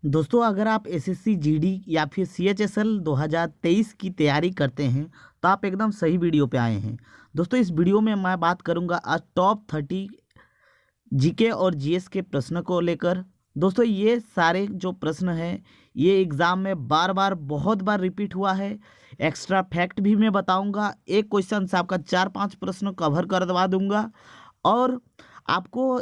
दोस्तों अगर आप एसएससी जीडी या फिर सीएचएसएल 2023 की तैयारी करते हैं तो आप एकदम सही वीडियो पे आए हैं। दोस्तों इस वीडियो में मैं बात करूंगा आज टॉप 30 जीके और जीएस के प्रश्न को लेकर। दोस्तों ये सारे जो प्रश्न हैं ये एग्ज़ाम में बार बार बहुत बार रिपीट हुआ है। एक्स्ट्रा फैक्ट भी मैं बताऊंगा, एक क्वेश्चन से आपका 4-5 प्रश्न कवर करवा दूंगा। और आपको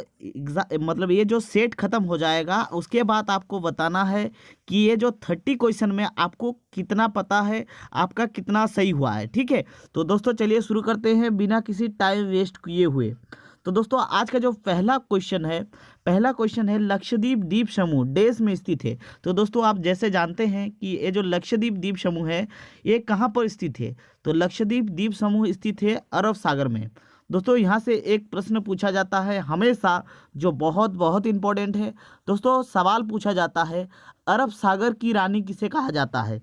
मतलब ये जो सेट खत्म हो जाएगा उसके बाद आपको बताना है कि ये जो 30 क्वेश्चन में आपको कितना पता है, आपका कितना सही हुआ है। ठीक है, तो दोस्तों चलिए शुरू करते हैं बिना किसी टाइम वेस्ट किए हुए। तो दोस्तों आज का जो पहला क्वेश्चन है लक्षद्वीप द्वीप समूह देश में स्थित है। तो दोस्तों आप जैसे जानते हैं कि ये जो लक्षद्वीप द्वीप समूह है ये कहाँ पर स्थित है, तो लक्षद्वीप द्वीप समूह स्थित है अरब सागर में। दोस्तों यहाँ से एक प्रश्न पूछा जाता है हमेशा, जो बहुत बहुत इंपॉर्टेंट है। दोस्तों सवाल पूछा जाता है अरब सागर की रानी किसे कहा जाता है।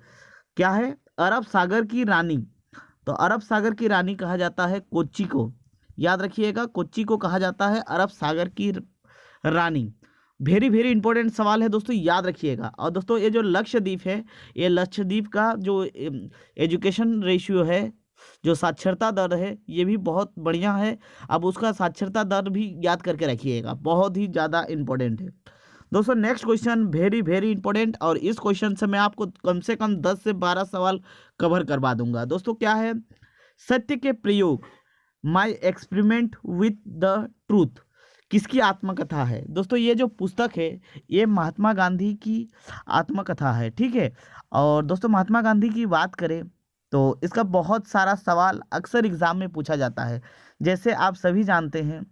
क्या है अरब सागर की रानी, तो अरब सागर की रानी कहा जाता है कोच्चि को। याद रखिएगा, कोच्चि को कहा जाता है अरब सागर की रानी। वेरी वेरी इंपॉर्टेंट सवाल है दोस्तों, याद रखिएगा। और दोस्तों ये जो लक्षद्वीप है, ये लक्षद्वीप का जो एजुकेशन रेशियो है, जो साक्षरता दर है, ये भी बहुत बढ़िया है। अब उसका साक्षरता दर भी याद करके रखिएगा, बहुत ही ज़्यादा इंपॉर्टेंट है। दोस्तों next question very very important, और इस क्वेश्चन से मैं आपको कम से कम 10 से 12 सवाल कवर करवा दूंगा। दोस्तों क्या है, सत्य के प्रयोग my experiment with the truth किसकी आत्मकथा है। दोस्तों ये जो पुस्तक है ये महात्मा गांधी की आत्मकथा है। ठीक है, और दोस्तों महात्मा गांधी की बात करें तो इसका बहुत सारा सवाल अक्सर एग्जाम में पूछा जाता है। जैसे आप सभी जानते हैं,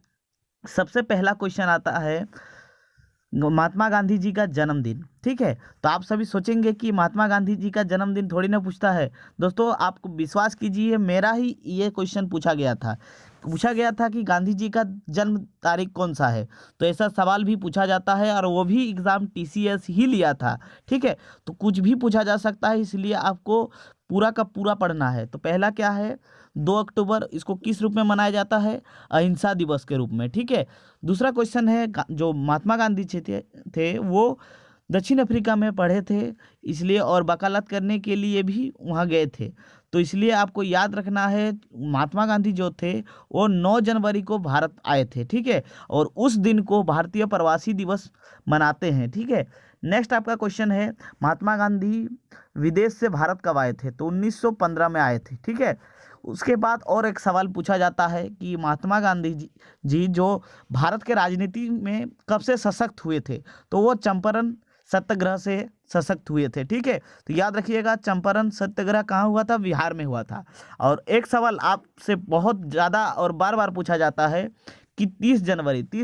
सबसे पहला क्वेश्चन आता है महात्मा गांधी जी का जन्मदिन। ठीक है, तो आप सभी सोचेंगे कि महात्मा गांधी जी का जन्मदिन थोड़ी ना पूछता है। दोस्तों आपको विश्वास कीजिए, मेरा ही ये क्वेश्चन पूछा गया था कि गांधी जी का जन्म तारीख कौन सा है। तो ऐसा सवाल भी पूछा जाता है, और वो भी एग्ज़ाम टीसीएस ही लिया था। ठीक है, तो कुछ भी पूछा जा सकता है, इसलिए आपको पूरा का पूरा पढ़ना है। तो पहला क्या है, 2 अक्टूबर, इसको किस रूप में मनाया जाता है, अहिंसा दिवस के रूप में। ठीक है, दूसरा क्वेश्चन है जो महात्मा गांधी जी थे वो दक्षिण अफ्रीका में पढ़े थे, इसलिए और वकालत करने के लिए भी वहाँ गए थे। तो इसलिए आपको याद रखना है महात्मा गांधी जो थे वो 9 जनवरी को भारत आए थे। ठीक है, और उस दिन को भारतीय प्रवासी दिवस मनाते हैं। ठीक है, नेक्स्ट आपका क्वेश्चन है महात्मा गांधी विदेश से भारत कब आए थे, तो 1915 में आए थे। ठीक है, उसके बाद और एक सवाल पूछा जाता है कि महात्मा गांधी जी जो भारत के राजनीति में कब से सशक्त हुए थे, तो वो चंपारण सत्याग्रह से सशक्त हुए थे। ठीक है, तो याद रखिएगा चंपारण सत्याग्रह कहाँ हुआ था, बिहार में हुआ था। और एक सवाल आपसे बहुत ज़्यादा और बार बार पूछा जाता है कि 30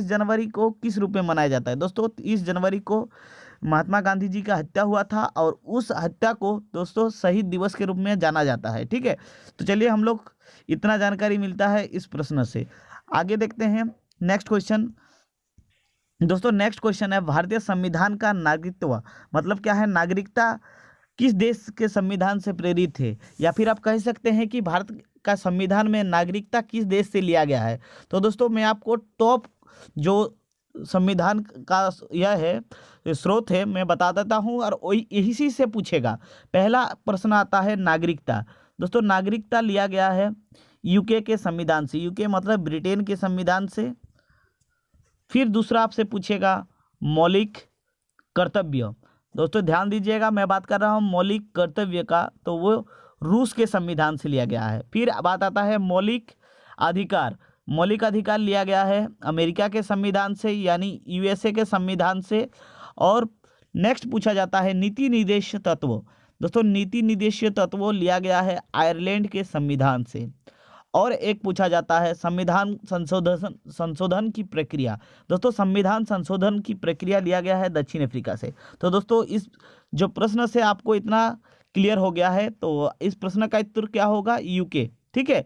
जनवरी को किस रूप में मनाया जाता है। दोस्तों 30 जनवरी को महात्मा गांधी जी का हत्या हुआ था, और उस हत्या को दोस्तों शहीद दिवस के रूप में जाना जाता है। ठीक है, तो चलिए हम लोग इतना जानकारी मिलता है इस प्रश्न से। आगे देखते हैं नेक्स्ट क्वेश्चन। दोस्तों नेक्स्ट क्वेश्चन है भारतीय संविधान का नागरिकत्व मतलब क्या है, नागरिकता किस देश के संविधान से प्रेरित है, या फिर आप कह सकते हैं कि भारत का संविधान में नागरिकता किस देश से लिया गया है। तो दोस्तों मैं आपको टॉप जो संविधान का यह है स्रोत है मैं बता देता हूँ, और वही इसी से पूछेगा। पहला प्रश्न आता है नागरिकता। दोस्तों नागरिकता लिया गया है यूके के संविधान से, यूके मतलब ब्रिटेन के संविधान से। फिर दूसरा आपसे पूछेगा मौलिक कर्तव्य। दोस्तों ध्यान दीजिएगा, मैं बात कर रहा हूँ मौलिक कर्तव्य का, तो वो रूस के संविधान से लिया गया है। फिर बात आता है मौलिक अधिकार। मौलिक अधिकार लिया गया है अमेरिका के संविधान से, यानी यूएसए के संविधान से। और नेक्स्ट पूछा जाता है नीति निर्देश तत्व। दोस्तों नीति निर्देश तत्व लिया गया है आयरलैंड के संविधान से। और एक पूछा जाता है संविधान संशोधन की प्रक्रिया। दोस्तों संविधान संशोधन की प्रक्रिया लिया गया है दक्षिण अफ्रीका से। तो दोस्तों इस जो प्रश्न से आपको इतना क्लियर हो गया है, तो इस प्रश्न का उत्तर क्या होगा, यूके। ठीक है,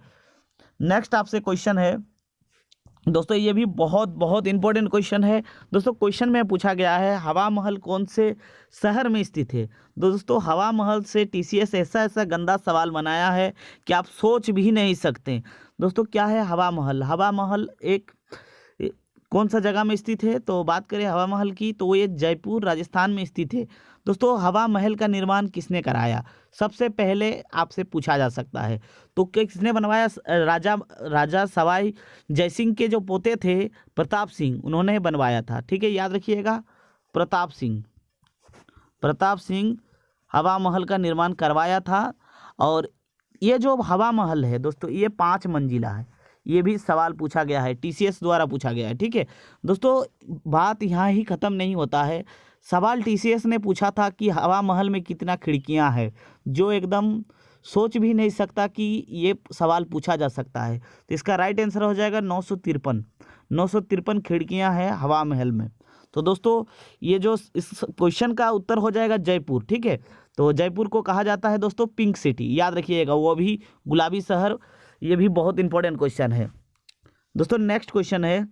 नेक्स्ट आपसे क्वेश्चन है दोस्तों, ये भी बहुत बहुत इंपॉर्टेंट क्वेश्चन है। दोस्तों क्वेश्चन में पूछा गया है हवा महल कौन से शहर में स्थित है। दोस्तों हवा महल से टीसीएस ऐसा ऐसा गंदा सवाल बनाया है कि आप सोच भी नहीं सकते। दोस्तों क्या है हवा महल, हवा महल एक कौन सा जगह में स्थित है? तो बात करें हवा महल की तो ये जयपुर राजस्थान में स्थित है। दोस्तों हवा महल का निर्माण किसने कराया? सबसे पहले आपसे पूछा जा सकता है। तो किसने बनवाया? राजा राजा सवाई जयसिंह के जो पोते थे प्रताप सिंह, उन्होंने बनवाया था। ठीक है, याद रखिएगा, प्रताप सिंह। प्रताप सिंह हवा महल का निर्माण करवाया था। और ये जो हवा महल है दोस्तों, ये 5 मंजिला है। ये भी सवाल पूछा गया है, टीसीएस द्वारा पूछा गया है। ठीक है दोस्तों, बात यहाँ ही ख़त्म नहीं होता है। सवाल टीसीएस ने पूछा था कि हवा महल में कितना खिड़कियाँ हैं, जो एकदम सोच भी नहीं सकता कि ये सवाल पूछा जा सकता है। तो इसका राइट आंसर हो जाएगा 953। 953 खिड़कियाँ हैं हवा महल में। तो दोस्तों ये जो इस क्वेश्चन का उत्तर हो जाएगा जयपुर। ठीक है, तो जयपुर को कहा जाता है दोस्तों पिंक सिटी, याद रखिएगा, वो भी गुलाबी शहर। ये भी बहुत इंपॉर्टेंट क्वेश्चन है। दोस्तों नेक्स्ट क्वेश्चन है,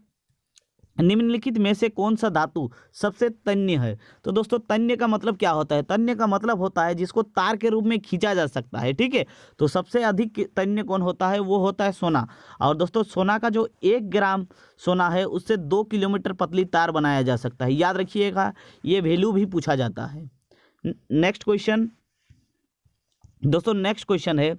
निम्नलिखित में से कौन सा धातु सबसे तन्य है? तो दोस्तों तन्य का मतलब क्या होता है? तन्य का मतलब होता है जिसको तार के रूप में खींचा जा सकता है। ठीक है, तो सबसे अधिक तन्य कौन होता है? वो होता है सोना। और दोस्तों सोना का जो 1 ग्राम सोना है उससे 2 किलोमीटर पतली तार बनाया जा सकता है। याद रखिएगा, ये वैल्यू भी पूछा जाता है। नेक्स्ट क्वेश्चन दोस्तों, नेक्स्ट क्वेश्चन है,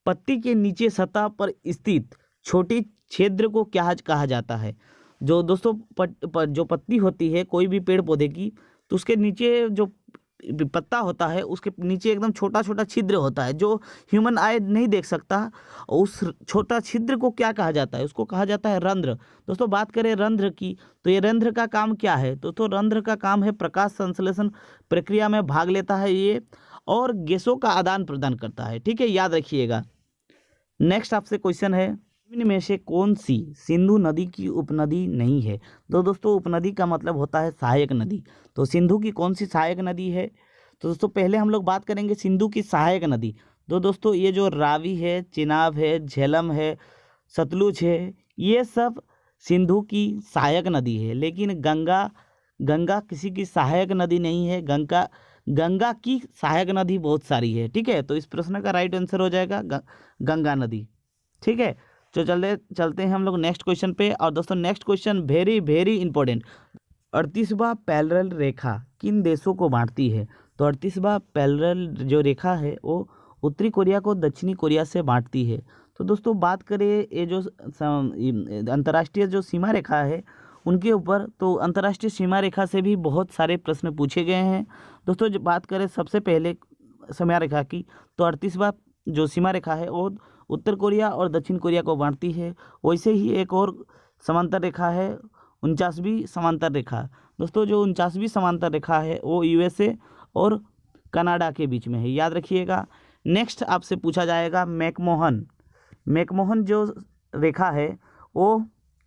पत्ती के नीचे सतह पर स्थित छोटी छिद्र को क्या कहा जाता है? जो दोस्तों जो पत्ती होती है कोई भी पेड़ पौधे की, तो उसके नीचे जो पत्ता होता है उसके नीचे एकदम छोटा छोटा छिद्र होता है जो ह्यूमन आई नहीं देख सकता। उस छोटा छिद्र को क्या कहा जाता है? उसको कहा जाता है रंध्र। दोस्तों बात करें रंध्र की, तो ये रंध्र का काम क्या है? तो रंध्र का काम है प्रकाश संश्लेषण प्रक्रिया में भाग लेता है ये, और गैसों का आदान प्रदान करता है। ठीक है, याद रखिएगा। नेक्स्ट आपसे क्वेश्चन है, निम्न में से कौन सी सिंधु नदी की उपनदी नहीं है? तो दोस्तों उपनदी का मतलब होता है सहायक नदी। तो सिंधु की कौन सी सहायक नदी है? तो दोस्तों पहले हम लोग बात करेंगे सिंधु की सहायक नदी। तो दोस्तों ये जो रावी है, चिनाब है, झेलम है, सतलुज है, ये सब सिंधु की सहायक नदी है। लेकिन गंगा किसी की सहायक नदी नहीं है। गंगा की सहायक नदी बहुत सारी है। ठीक है, तो इस प्रश्न का राइट आंसर हो जाएगा गंगा नदी। ठीक है, तो चलते हैं हम लोग नेक्स्ट क्वेश्चन पे। और दोस्तों next question very very important, 38वां पैरेलल रेखा किन देशों को बांटती है? तो 38वां पैरेलल जो रेखा है वो उत्तरी कोरिया को दक्षिणी कोरिया से बांटती है। तो दोस्तों बात करें ये जो अंतर्राष्ट्रीय जो सीमा रेखा है उनके ऊपर, तो अंतर्राष्ट्रीय सीमा रेखा से भी बहुत सारे प्रश्न पूछे गए हैं। दोस्तों जो बात करें सबसे पहले सीमा रेखा की, तो 38वां जो सीमा रेखा है वो उत्तर कोरिया और दक्षिण कोरिया को बांटती है। वैसे ही एक और समांतर रेखा है 49वीं समांतर रेखा। दोस्तों जो 49वीं समांतर रेखा है वो यूएसए और कनाडा के बीच में है, याद रखिएगा। नेक्स्ट आपसे पूछा जाएगा मैकमोहन जो रेखा है वो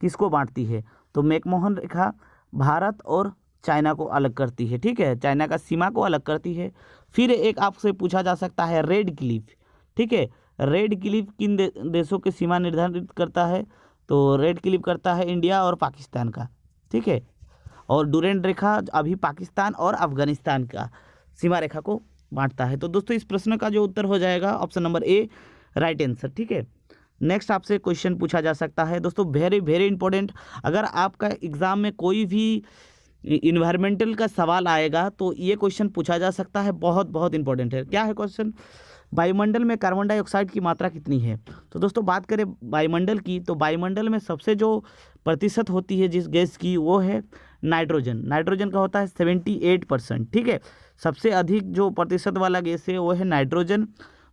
किसको बांटती है? तो मैकमोहन रेखा भारत और चाइना को अलग करती है। ठीक है, चाइना का सीमा को अलग करती है। फिर एक आपसे पूछा जा सकता है रेड क्लिफ। ठीक है, रेड क्लिफ किन देशों की सीमा निर्धारित करता है? तो रेड क्लिफ करता है इंडिया और पाकिस्तान का। ठीक है, और डुरेंट रेखा अभी पाकिस्तान और अफगानिस्तान का सीमा रेखा को बांटता है। तो दोस्तों इस प्रश्न का जो उत्तर हो जाएगा option number A right answer. ठीक है, नेक्स्ट आपसे क्वेश्चन पूछा जा सकता है दोस्तों वेरी वेरी इंपॉर्टेंट, अगर आपका एग्जाम में कोई भी इन्वायरमेंटल का सवाल आएगा तो ये क्वेश्चन पूछा जा सकता है, बहुत बहुत इंपॉर्टेंट है। क्या है क्वेश्चन? वायुमंडल में कार्बन डाइऑक्साइड की मात्रा कितनी है? तो दोस्तों बात करें वायुमंडल की, तो वायुमंडल में सबसे जो प्रतिशत होती है जिस गैस की वो है नाइट्रोजन। नाइट्रोजन का होता है 78%। ठीक है, सबसे अधिक जो प्रतिशत वाला गैस है वो है नाइट्रोजन।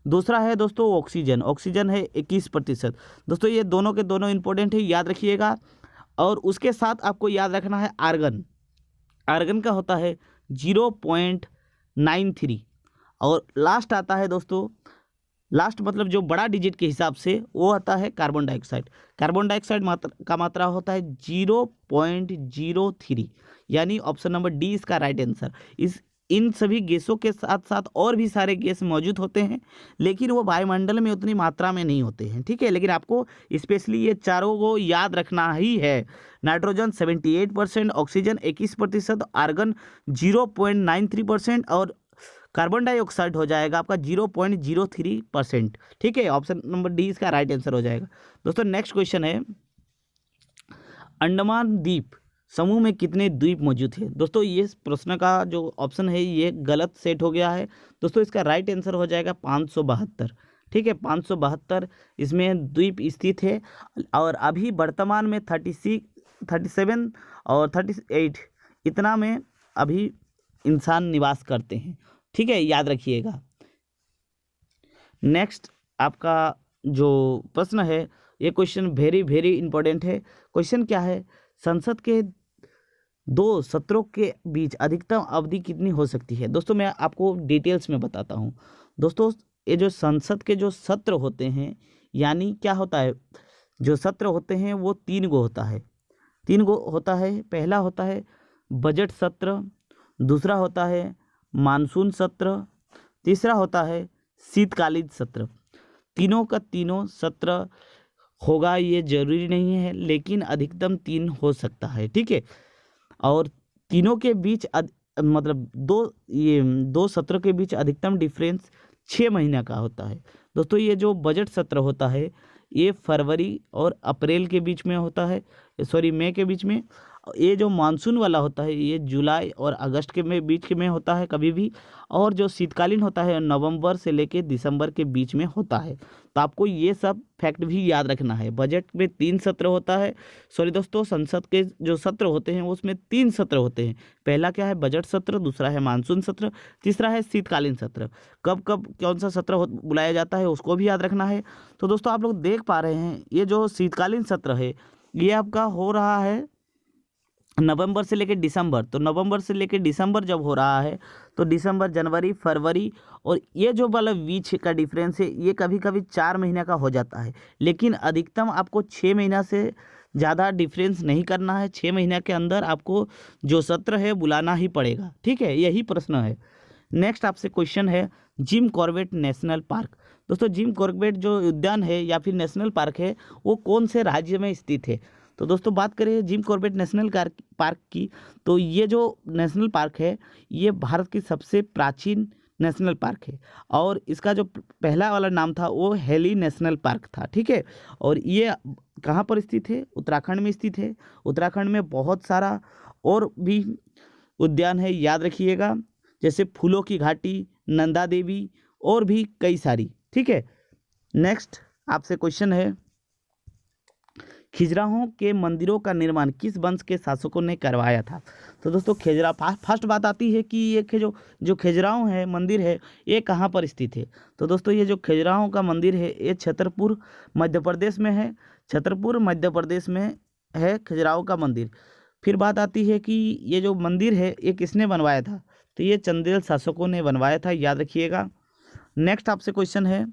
दूसरा है दोस्तों ऑक्सीजन। ऑक्सीजन है 21%। दोस्तों ये दोनों के दोनों इंपॉर्टेंट है, याद रखिएगा। और उसके साथ आपको याद रखना है आर्गन। आर्गन का होता है 0.93। और लास्ट आता है दोस्तों, लास्ट मतलब जो बड़ा डिजिट के हिसाब से वो आता है कार्बन डाइऑक्साइड। कार्बन डाइऑक्साइड का मात्रा होता है 0.03, यानी ऑप्शन नंबर डी इसका राइट आंसर। इन सभी गैसों के साथ साथ और भी सारे गैस मौजूद होते हैं, लेकिन वो वायुमंडल में उतनी मात्रा में नहीं होते हैं। ठीक है, लेकिन आपको स्पेशली ये चारों को याद रखना ही है। नाइट्रोजन 78%, ऑक्सीजन 21%, आर्गन 0.93% और कार्बन डाइऑक्साइड हो जाएगा आपका 0.03%। ठीक है, ऑप्शन नंबर डी इसका राइट आंसर हो जाएगा। दोस्तों नेक्स्ट क्वेश्चन है, अंडमान द्वीप समूह में कितने द्वीप मौजूद है? दोस्तों ये प्रश्न का जो ऑप्शन है ये गलत सेट हो गया है। दोस्तों इसका राइट आंसर हो जाएगा 572। ठीक है, 572 इसमें द्वीप स्थित है। और अभी वर्तमान में 36, 37 और 38 इतना में अभी इंसान निवास करते हैं। ठीक है, याद रखिएगा। नेक्स्ट आपका जो प्रश्न है ये क्वेश्चन वेरी वेरी इंपॉर्टेंट है। क्वेश्चन क्या है? संसद के 2 सत्रों के बीच अधिकतम अवधि कितनी हो सकती है? दोस्तों मैं आपको डिटेल्स में बताता हूँ। दोस्तों ये जो संसद के जो सत्र होते हैं, यानी क्या होता है, जो सत्र होते हैं वो 3 गो होता है। 3 गो होता है। पहला होता है बजट सत्र, दूसरा होता है मानसून सत्र, तीसरा होता है शीतकालीन सत्र। तीनों का तीनों सत्र होगा ये जरूरी नहीं है, लेकिन अधिकतम 3 हो सकता है। ठीक है, और तीनों के बीच मतलब दो सत्र के बीच अधिकतम डिफरेंस 6 महीने का होता है। दोस्तों ये जो बजट सत्र होता है ये फरवरी और अप्रैल के बीच में होता है, सॉरी मई के बीच में। ये जो मानसून वाला होता है ये जुलाई और अगस्त के बीच में होता है कभी भी। और जो शीतकालीन होता है नवंबर से लेकर दिसंबर के बीच में होता है। तो आपको ये सब फैक्ट भी याद रखना है। बजट में 3 सत्र होता है, सॉरी दोस्तों संसद के जो सत्र होते हैं उसमें 3 सत्र होते हैं। पहला क्या है? बजट सत्र, दूसरा है मानसून सत्र, तीसरा है शीतकालीन सत्र। कब कब कौन सा सत्र बुलाया जाता है उसको भी याद रखना है। तो दोस्तों आप लोग देख पा रहे हैं ये जो शीतकालीन सत्र है ये आपका हो रहा है नवंबर से लेकर दिसंबर। तो नवंबर से लेकर दिसंबर जब हो रहा है तो दिसंबर, जनवरी, फरवरी, और ये जो वाला बीच का डिफरेंस है ये कभी कभी 4 महीने का हो जाता है। लेकिन अधिकतम आपको 6 महीना से ज़्यादा डिफरेंस नहीं करना है। 6 महीने के अंदर आपको जो सत्र है बुलाना ही पड़ेगा। ठीक है, यही प्रश्न है। नेक्स्ट आपसे क्वेश्चन है जिम कॉर्बेट नेशनल पार्क। दोस्तों जिम कॉर्बेट जो उद्यान है या फिर नेशनल पार्क है वो कौन से राज्य में स्थित है? तो दोस्तों बात करें जिम कॉर्बेट नेशनल पार्क की, तो ये जो नेशनल पार्क है ये भारत की सबसे प्राचीन नेशनल पार्क है। और इसका जो पहला वाला नाम था वो हेली नेशनल पार्क था। ठीक है, और ये कहाँ पर स्थित है? उत्तराखंड में स्थित है। उत्तराखंड में बहुत सारा और भी उद्यान है, याद रखिएगा, जैसे फूलों की घाटी, नंदा देवी और भी कई सारी। ठीक है, नेक्स्ट आपसे क्वेश्चन है खिजराहों के मंदिरों का निर्माण किस वंश के शासकों ने करवाया था? तो दोस्तों फर्स्ट बात आती है कि ये जो खिजराहो है मंदिर है ये कहाँ पर स्थित है? तो दोस्तों ये जो खिजराहो का मंदिर है ये छतरपुर मध्य प्रदेश में है। छतरपुर मध्य प्रदेश में है खिजराहो का मंदिर। फिर बात आती है कि ये जो मंदिर है ये किसने बनवाया था? तो ये चंदेल शासकों ने बनवाया था, याद रखिएगा। नेक्स्ट आपसे क्वेश्चन है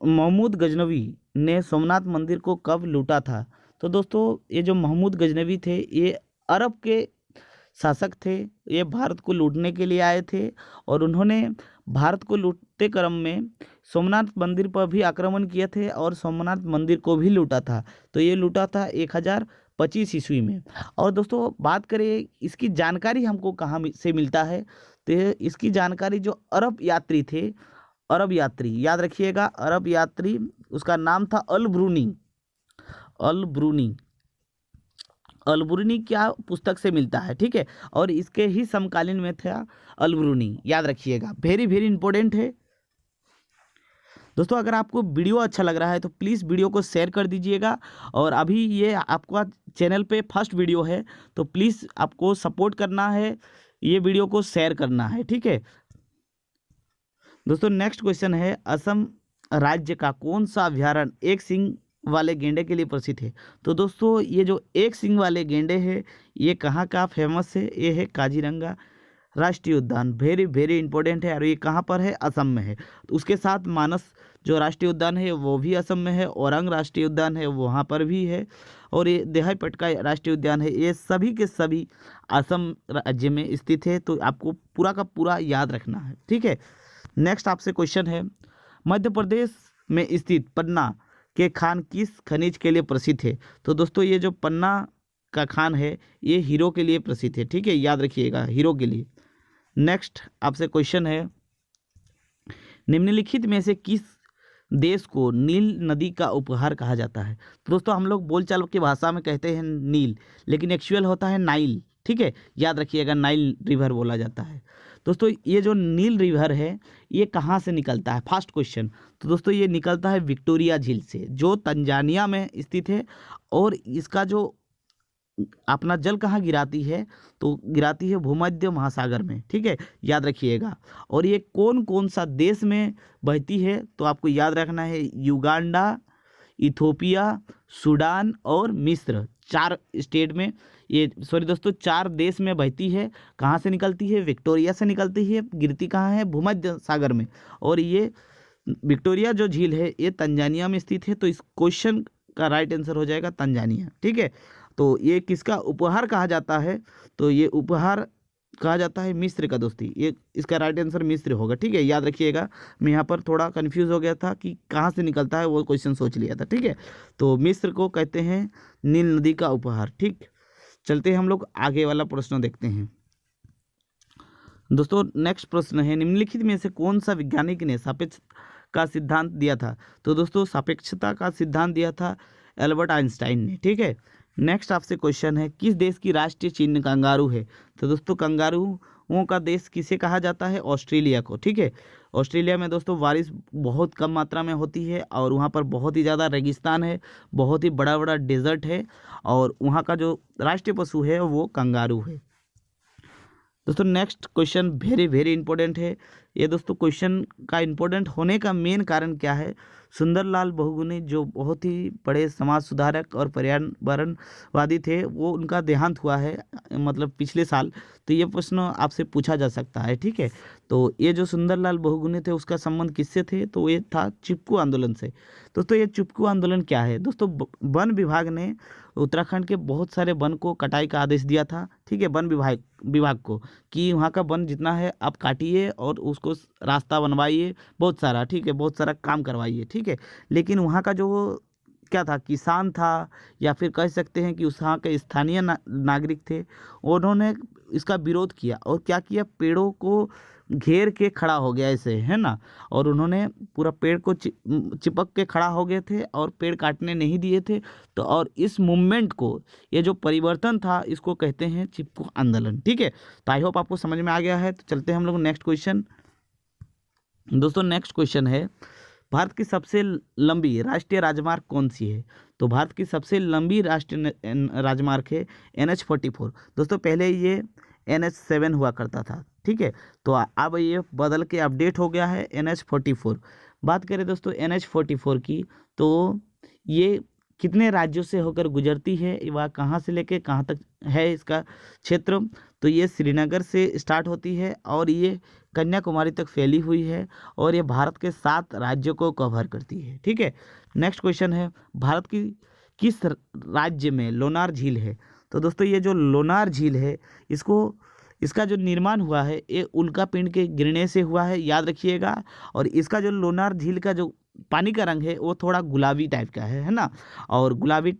महमूद गजनवी ने सोमनाथ मंदिर को कब लूटा था? तो दोस्तों ये जो महमूद गजनवी थे ये अरब के शासक थे। ये भारत को लूटने के लिए आए थे और उन्होंने भारत को लूटते क्रम में सोमनाथ मंदिर पर भी आक्रमण किए थे और सोमनाथ मंदिर को भी लूटा था। तो ये लूटा था 1025 ईस्वी में। और दोस्तों बात करें इसकी जानकारी हमको कहाँ से मिलता है? तो इसकी जानकारी जो अरब यात्री थे, अरब यात्री, याद रखिएगा, अरब यात्री, उसका नाम था अल ब्रूनी। अल ब्रूनी, अल ब्रूनी क्या पुस्तक से मिलता है। ठीक है, और इसके ही समकालीन में था अल ब्रूनी, याद रखिएगा, वेरी वेरी इंपॉर्टेंट है। दोस्तों अगर आपको वीडियो अच्छा लग रहा है तो प्लीज़ वीडियो को शेयर कर दीजिएगा। और अभी ये आपका चैनल पे फर्स्ट वीडियो है तो प्लीज़ आपको सपोर्ट करना है, ये वीडियो को शेयर करना है। ठीक है दोस्तों, नेक्स्ट क्वेश्चन है असम राज्य का कौन सा अभ्यारण्य एक सींग वाले गेंडे के लिए प्रसिद्ध है? तो दोस्तों ये जो एक सींग वाले गेंडे है ये कहाँ का फेमस है? ये है काजीरंगा राष्ट्रीय उद्यान, वेरी वेरी इंपॉर्टेंट है। और ये कहाँ पर है? असम में है। तो उसके साथ मानस जो राष्ट्रीय उद्यान है वो भी असम में है, औरंग राष्ट्रीय उद्यान है वहाँ पर भी है, और ये देहाईपटका राष्ट्रीय उद्यान है, ये सभी के सभी असम राज्य में स्थित है। तो आपको पूरा का पूरा याद रखना है। ठीक है, नेक्स्ट आपसे क्वेश्चन है मध्य प्रदेश में स्थित पन्ना के खान किस खनिज के लिए प्रसिद्ध है? तो दोस्तों ये जो पन्ना का खान है ये हीरो के लिए प्रसिद्ध है। ठीक है, याद रखिएगा, हीरो के लिए। नेक्स्ट आपसे क्वेश्चन है निम्नलिखित में से किस देश को नील नदी का उपहार कहा जाता है? तो दोस्तों हम लोग बोलचाल की भाषा में कहते हैं नील, लेकिन एक्चुअल होता है नाइल। ठीक है, याद रखिएगा, नाइल रिवर बोला जाता है। दोस्तों ये जो नील रिवर है ये कहाँ से निकलता है? First question. तो दोस्तों ये निकलता है विक्टोरिया झील से, जो तंजानिया में स्थित है। और इसका जो अपना जल कहाँ गिराती है? तो गिराती है भूमध्य महासागर में। ठीक है, याद रखिएगा। और ये कौन कौन सा देश में बहती है? तो आपको याद रखना है, युगांडा, इथोपिया, सूडान और मिस्र, 4 स्टेट में ये, सॉरी दोस्तों, 4 देश में बहती है। कहाँ से निकलती है? विक्टोरिया से निकलती है। गिरती कहाँ है? भूमध्य सागर में। और ये विक्टोरिया जो झील है ये तंजानिया में स्थित है। तो इस क्वेश्चन का राइट आंसर हो जाएगा तंजानिया। ठीक है, तो ये किसका उपहार कहा जाता है? तो ये उपहार कहा जाता है मिस्र का। दोस्ती ये इसका राइट आंसर मिस्र होगा। ठीक है, याद रखिएगा। मैं यहाँ पर थोड़ा कंफ्यूज हो गया था कि कहाँ से निकलता है, वो क्वेश्चन सोच लिया था। ठीक है, तो मिस्र को कहते हैं नील नदी का उपहार। ठीक, चलते हैं हम लोग आगे वाला प्रश्न देखते हैं। दोस्तों नेक्स्ट प्रश्न है, निम्नलिखित में से कौन सा वैज्ञानिक ने सापेक्ष का सिद्धांत दिया था? तो दोस्तों सापेक्षता का सिद्धांत दिया था एल्बर्ट आइंस्टाइन ने। ठीक है, नेक्स्ट आपसे क्वेश्चन है, किस देश की राष्ट्रीय चिन्ह कंगारू है? तो दोस्तों कंगारुओं का देश किसे कहा जाता है? ऑस्ट्रेलिया को। ठीक है, ऑस्ट्रेलिया में दोस्तों बारिश बहुत कम मात्रा में होती है और वहाँ पर बहुत ही ज़्यादा रेगिस्तान है, बहुत ही बड़ा बड़ा डेजर्ट है, और वहाँ का जो राष्ट्रीय पशु है वो कंगारू है। दोस्तों next question very very important है। ये दोस्तों क्वेश्चन का इंपॉर्टेंट होने का मेन कारण क्या है? सुंदरलाल बहुगुणी जो बहुत ही बड़े समाज सुधारक और पर्यावरणवादी थे, वो उनका देहांत हुआ है, मतलब पिछले साल। तो ये प्रश्न आपसे पूछा जा सकता है। ठीक है, तो ये जो सुंदरलाल बहुगुणी थे उसका संबंध किससे थे? तो ये था चिपकू आंदोलन से। दोस्तों ये चिपकू आंदोलन क्या है? दोस्तों वन विभाग ने उत्तराखंड के बहुत सारे वन को कटाई का आदेश दिया था। ठीक है, वन विभाग को कि वहाँ का वन जितना है आप काटिए और उसको रास्ता बनवाइए, बहुत सारा। ठीक है, बहुत सारा काम करवाइए। ठीक है, लेकिन वहाँ का जो क्या था, किसान था, या फिर कह सकते हैं कि उस यहाँ के स्थानीय नागरिक थे, उन्होंने इसका विरोध किया। और क्या किया? पेड़ों को घेर के खड़ा हो गया ऐसे, है ना। और उन्होंने पूरा पेड़ को चिपक के खड़ा हो गए थे और पेड़ काटने नहीं दिए थे। तो और इस मूवमेंट को, ये जो परिवर्तन था, इसको कहते हैं चिपकू आंदोलन। ठीक है, तो आई होप आपको समझ में आ गया है। तो चलते हैं हम लोग नेक्स्ट क्वेश्चन। दोस्तों नेक्स्ट क्वेश्चन है, भारत की सबसे लंबी राष्ट्रीय राजमार्ग कौन सी है? तो भारत की सबसे लंबी राष्ट्रीय राजमार्ग है NH-44। दोस्तों पहले ये NH-7 हुआ करता था। ठीक है, तो अब ये बदल के अपडेट हो गया है NH-44। बात करें दोस्तों NH-44 की, तो ये कितने राज्यों से होकर गुजरती है, वह कहाँ से लेके कहाँ तक है इसका क्षेत्र? तो ये श्रीनगर से स्टार्ट होती है और ये कन्याकुमारी तक फैली हुई है, और ये भारत के 7 राज्यों को कवर करती है। ठीक है, नेक्स्ट क्वेश्चन है, भारत की किस राज्य में लोनार झील है? तो दोस्तों ये जो लोनार झील है, इसका जो निर्माण हुआ है ये उल्कापिंड के गिरने से हुआ है, याद रखिएगा। और इसका जो लोनार झील का जो पानी का रंग है वो थोड़ा गुलाबी टाइप का है ना, और गुलाबी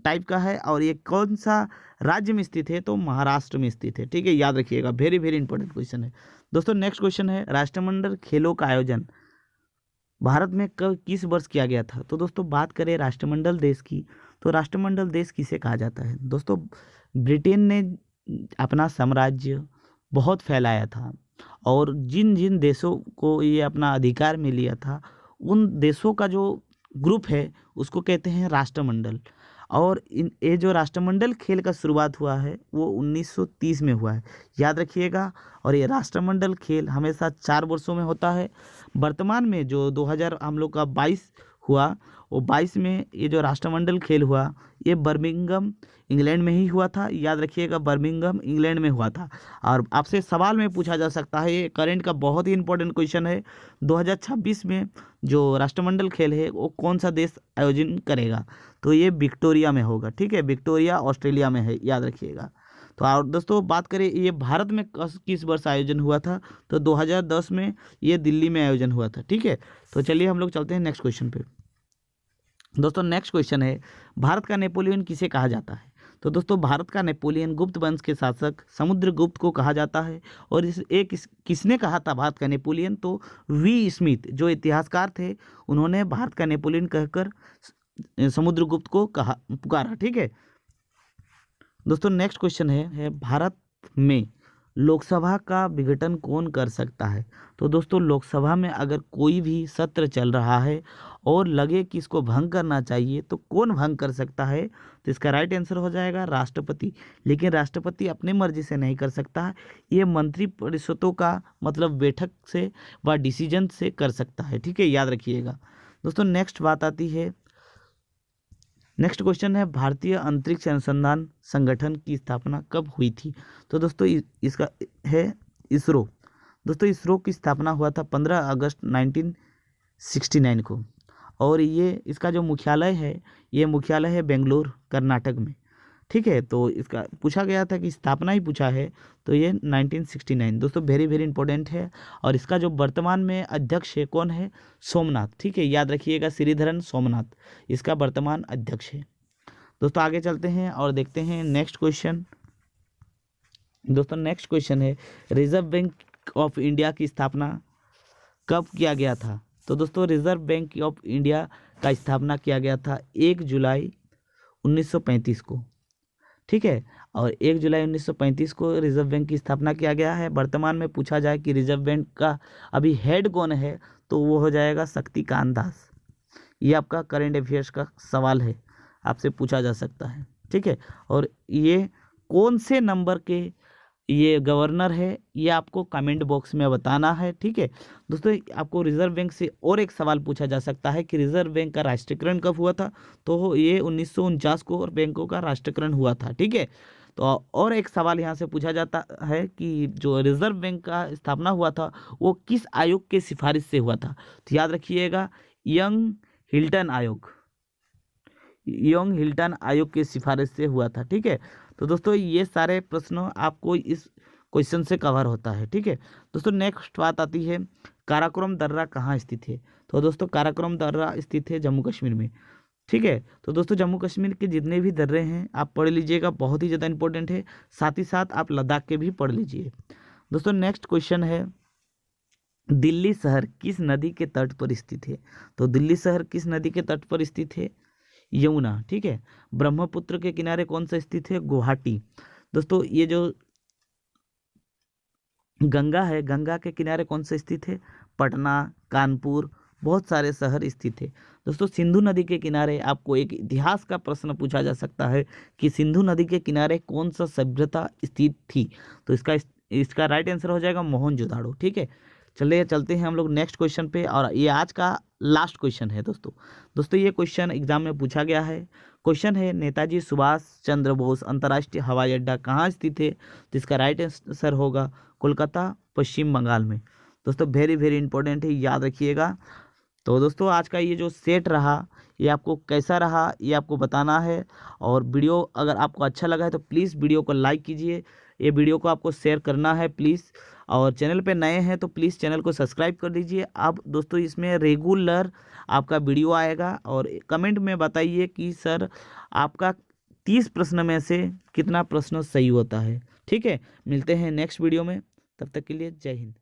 टाइप का है। और ये कौन सा राज्य में स्थित है? तो महाराष्ट्र में स्थित है। ठीक है, याद रखिएगा, वेरी वेरी इंपॉर्टेंट क्वेश्चन है। दोस्तों नेक्स्ट क्वेश्चन है, राष्ट्रमंडल खेलों का आयोजन भारत में कब किस वर्ष किया गया था? तो दोस्तों बात करें राष्ट्रमंडल देश की, तो राष्ट्रमंडल देश किसे कहा जाता है? दोस्तों ब्रिटेन ने अपना साम्राज्य बहुत फैलाया था, और जिन जिन देशों को ये अपना अधिकार में लिया था, उन देशों का जो ग्रुप है उसको कहते हैं राष्ट्रमंडल। और ये जो राष्ट्रमंडल खेल का शुरुआत हुआ है वो 1930 में हुआ है, याद रखिएगा। और ये राष्ट्रमंडल खेल हमेशा 4 वर्षों में होता है। वर्तमान में जो 2000 हम लोग का 22 हुआ, वो 22 में ये जो राष्ट्रमंडल खेल हुआ ये बर्मिंघम इंग्लैंड में ही हुआ था, याद रखिएगा, बर्मिंघम इंग्लैंड में हुआ था। और आपसे सवाल में पूछा जा सकता है, ये करंट का बहुत ही इंपॉर्टेंट क्वेश्चन है, 2026 में जो राष्ट्रमंडल खेल है वो कौन सा देश आयोजन करेगा? तो ये विक्टोरिया में होगा। ठीक है, विक्टोरिया ऑस्ट्रेलिया में है, याद रखिएगा। तो और दोस्तों बात करें ये भारत में किस वर्ष आयोजन हुआ था? तो 2010 में ये दिल्ली में आयोजन हुआ था। ठीक है, तो चलिए हम लोग चलते हैं नेक्स्ट क्वेश्चन पे। दोस्तों नेक्स्ट क्वेश्चन है, भारत का नेपोलियन किसे कहा जाता है? तो दोस्तों भारत का नेपोलियन गुप्त वंश के शासक समुद्रगुप्त को कहा जाता है। और किसने कहा था भारत का नेपोलियन? तो वी स्मिथ जो इतिहासकार थे, उन्होंने भारत का नेपोलियन कहकर समुद्रगुप्त को कहा, पुकारा। ठीक है दोस्तों, नेक्स्ट क्वेश्चन है भारत में लोकसभा का विघटन कौन कर सकता है? तो दोस्तों लोकसभा में अगर कोई भी सत्र चल रहा है और लगे कि इसको भंग करना चाहिए तो कौन भंग कर सकता है? तो इसका राइट आंसर हो जाएगा राष्ट्रपति। लेकिन राष्ट्रपति अपनी मर्जी से नहीं कर सकता है, ये मंत्री परिषदों का मतलब बैठक से व डिसीजन से कर सकता है। ठीक है, याद रखिएगा दोस्तों। नेक्स्ट बात आती है, नेक्स्ट क्वेश्चन है भारतीय अंतरिक्ष अनुसंधान संगठन की स्थापना कब हुई थी? तो दोस्तों इसका है इसरो। दोस्तों इसरो की स्थापना हुआ था 15 अगस्त 1969 को। और ये इसका जो मुख्यालय है, ये मुख्यालय है बेंगलोर कर्नाटक में। ठीक है, तो इसका पूछा गया था कि स्थापना ही पूछा है, तो ये 1969 दोस्तों वेरी वेरी इंपॉर्टेंट है। और इसका जो वर्तमान में अध्यक्ष है कौन है? सोमनाथ। ठीक है, याद रखिएगा श्रीधरन सोमनाथ इसका वर्तमान अध्यक्ष है। दोस्तों आगे चलते हैं और देखते हैं नेक्स्ट क्वेश्चन। दोस्तों नेक्स्ट क्वेश्चन है रिजर्व बैंक ऑफ इंडिया की स्थापना कब किया गया था? तो दोस्तों रिजर्व बैंक ऑफ इंडिया का स्थापना किया गया था 1 जुलाई 1935 को। ठीक है, और 1 जुलाई 1935 को रिजर्व बैंक की स्थापना किया गया है। वर्तमान में पूछा जाए कि रिजर्व बैंक का अभी हेड कौन है, तो वो हो जाएगा शक्तिकांत दास। ये आपका करंट अफेयर्स का सवाल है, आपसे पूछा जा सकता है। ठीक है, और ये कौन से नंबर के ये गवर्नर है, ये आपको कमेंट बॉक्स में बताना है। ठीक है दोस्तों, आपको रिजर्व बैंक से और एक सवाल पूछा जा सकता है कि रिजर्व बैंक का राष्ट्रीयकरण कब हुआ था? तो ये 1949 को और बैंकों का राष्ट्रीयकरण हुआ था। ठीक है, तो और एक सवाल यहाँ से पूछा जाता है कि जो रिजर्व बैंक का स्थापना हुआ था वो किस आयोग के सिफारिश से हुआ था? तो याद रखिएगा यंग हिल्टन आयोग, यंग हिल्टन आयोग के सिफारिश से हुआ था। ठीक है, तो दोस्तों ये सारे प्रश्न आपको इस क्वेश्चन से कवर होता है। ठीक है दोस्तों, नेक्स्ट बात आती है काराकोरम दर्रा कहाँ स्थित है? तो दोस्तों काराकोरम दर्रा स्थित है जम्मू कश्मीर में। ठीक है, तो दोस्तों जम्मू कश्मीर के जितने भी दर्रे हैं आप पढ़ लीजिएगा, बहुत ही ज़्यादा इंपॉर्टेंट है। साथ ही साथ आप लद्दाख के भी पढ़ लीजिए। दोस्तों नेक्स्ट क्वेश्चन है दिल्ली शहर किस नदी के तट पर स्थित है? तो दिल्ली शहर किस नदी के तट पर स्थित है? यमुना। ठीक है, ब्रह्मपुत्र के किनारे कौन सा स्थित है? गुवाहाटी। दोस्तों ये जो गंगा है, गंगा के किनारे कौन सा स्थित है? पटना, कानपुर, बहुत सारे शहर स्थित है। दोस्तों सिंधु नदी के किनारे आपको एक इतिहास का प्रश्न पूछा जा सकता है कि सिंधु नदी के किनारे कौन सा सभ्यता स्थित थी? तो इसका राइट आंसर हो जाएगा मोहनजोदाड़ो। ठीक है, चलिए चलते हैं हम लोग नेक्स्ट क्वेश्चन पे, और ये आज का लास्ट क्वेश्चन है दोस्तों ये क्वेश्चन एग्जाम में पूछा गया है। क्वेश्चन है नेताजी सुभाष चंद्र बोस अंतर्राष्ट्रीय हवाई अड्डा कहाँ स्थित है? तो इसका राइट आंसर होगा कोलकाता, पश्चिम बंगाल में। दोस्तों वेरी वेरी इंपॉर्टेंट है, याद रखिएगा। तो दोस्तों आज का ये जो सेट रहा, ये आपको कैसा रहा ये आपको बताना है। और वीडियो अगर आपको अच्छा लगा है तो प्लीज़ वीडियो को लाइक कीजिए, ये वीडियो को आपको शेयर करना है प्लीज़। और चैनल पे नए हैं तो प्लीज़ चैनल को सब्सक्राइब कर दीजिए। अब दोस्तों इसमें रेगुलर आपका वीडियो आएगा, और कमेंट में बताइए कि सर आपका 30 प्रश्न में से कितना प्रश्न सही होता है। ठीक है, मिलते हैं नेक्स्ट वीडियो में, तब तक के लिए जय हिंद।